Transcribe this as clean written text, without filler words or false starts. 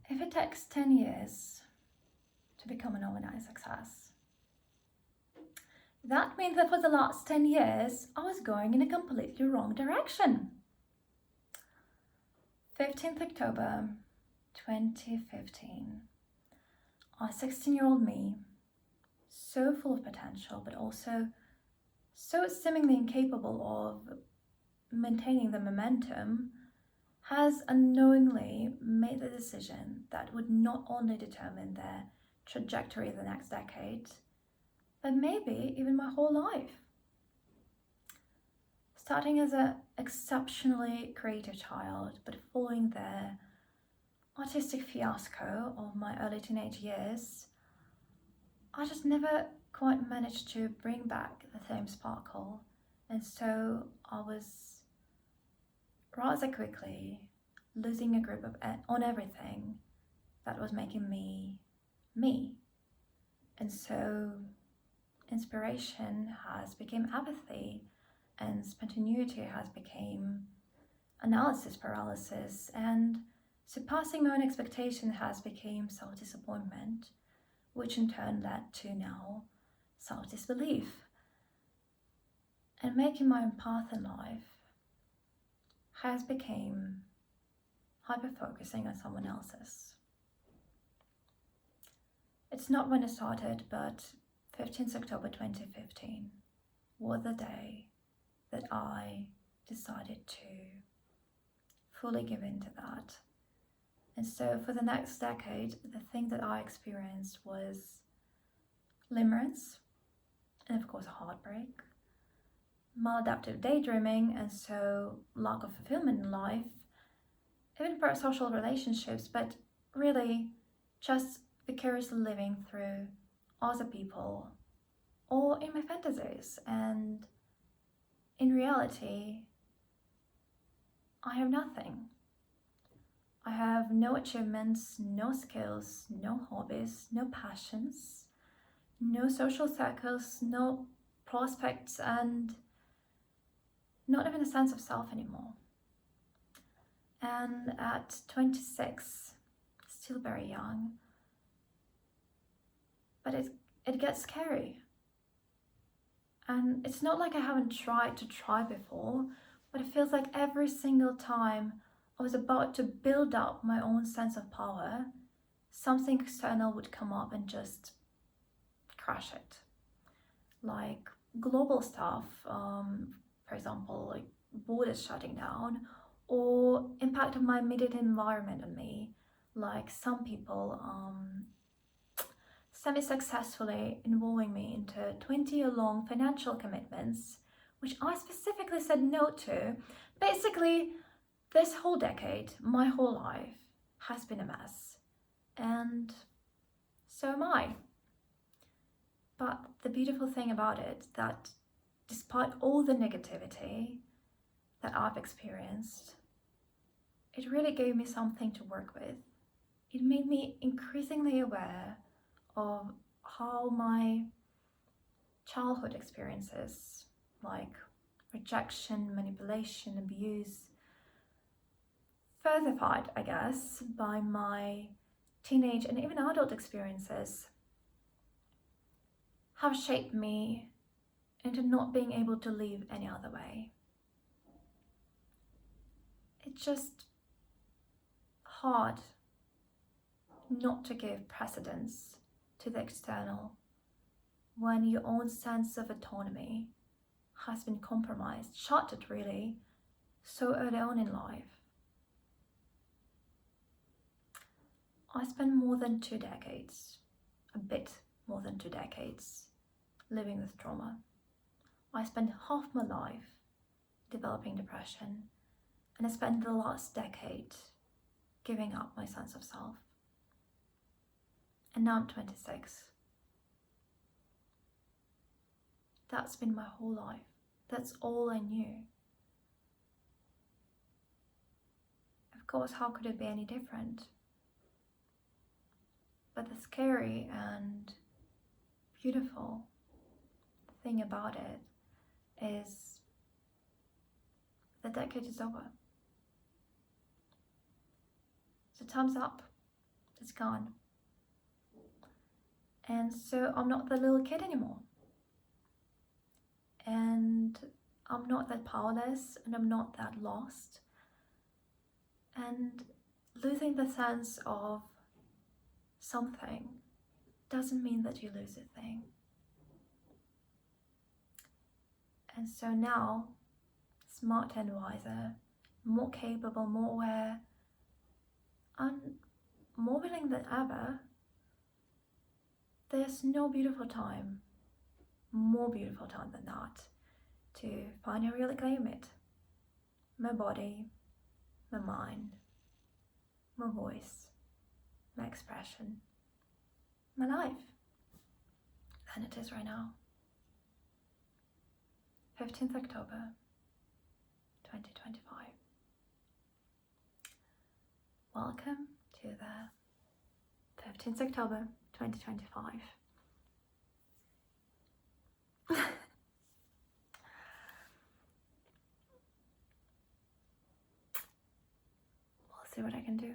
If it takes 10 years to become an overnight success, that means that for the last 10 years, I was going in a completely wrong direction. 15th October 2015. A 16-year-old me, so full of potential, but also so seemingly incapable of maintaining the momentum, has unknowingly made the decision that would not only determine their trajectory the next decade, but maybe even my whole life. Starting as an exceptionally creative child, but following the artistic fiasco of my early teenage years, I just never quite managed to bring back the same sparkle, and so I was rather quickly losing a grip on everything that was making me me. And so inspiration has become apathy, and spontaneity has become analysis paralysis, and surpassing my own expectation has become self-disappointment, which in turn led to now self-disbelief. And making my own path in life has become hyper-focusing on someone else's. It's not when it started, but 15th October 2015 was the day that I decided to fully give in to that. And so for the next decade, the thing that I experienced was limerence, and of course heartbreak, maladaptive daydreaming, and so lack of fulfillment in life, even parasocial relationships, but really just vicariously living through other people or in my fantasies. And in reality, I have nothing. I have no achievements, no skills, no hobbies, no passions, no social circles, no prospects, and not even a sense of self anymore. And at 26, still very young, but it gets scary. And it's not like I haven't tried to try before, but it feels like every single time I was about to build up my own sense of power, something external would come up and just crash it. Like global stuff, for example, like borders shutting down, or impact of my immediate environment on me, like some people semi-successfully involving me into 20-year-long financial commitments, which I specifically said no to. Basically, this whole decade, my whole life, has been a mess, and so am I. But the beautiful thing about it, that despite all the negativity that I've experienced, it really gave me something to work with. It made me increasingly aware of how my childhood experiences, like rejection, manipulation, abuse, furtherfied, I guess, by my teenage and even adult experiences, have shaped me into not being able to live any other way. It's just hard not to give precedence to the external when your own sense of autonomy has been compromised, shattered really, so early on in life. I spent more than 2 decades, a bit more than 2 decades, living with trauma. I spent half my life developing depression, and I spent the last decade giving up my sense of self. And now I'm 26. That's been my whole life. That's all I knew. Of course, how could it be any different? But the scary and beautiful thing about it is the decade is over. So time's up. It's gone. And so I'm not the little kid anymore. And I'm not that powerless, and I'm not that lost. And losing the sense of something doesn't mean that you lose a thing. And so now, smarter and wiser, more capable, more aware, and more willing than ever, there's no more beautiful time than that, to finally really claim it. My body, my mind, my voice, my expression, my life. And it is right now. 15th October 2025. Welcome to the 15th October 2025. We'll see what I can do.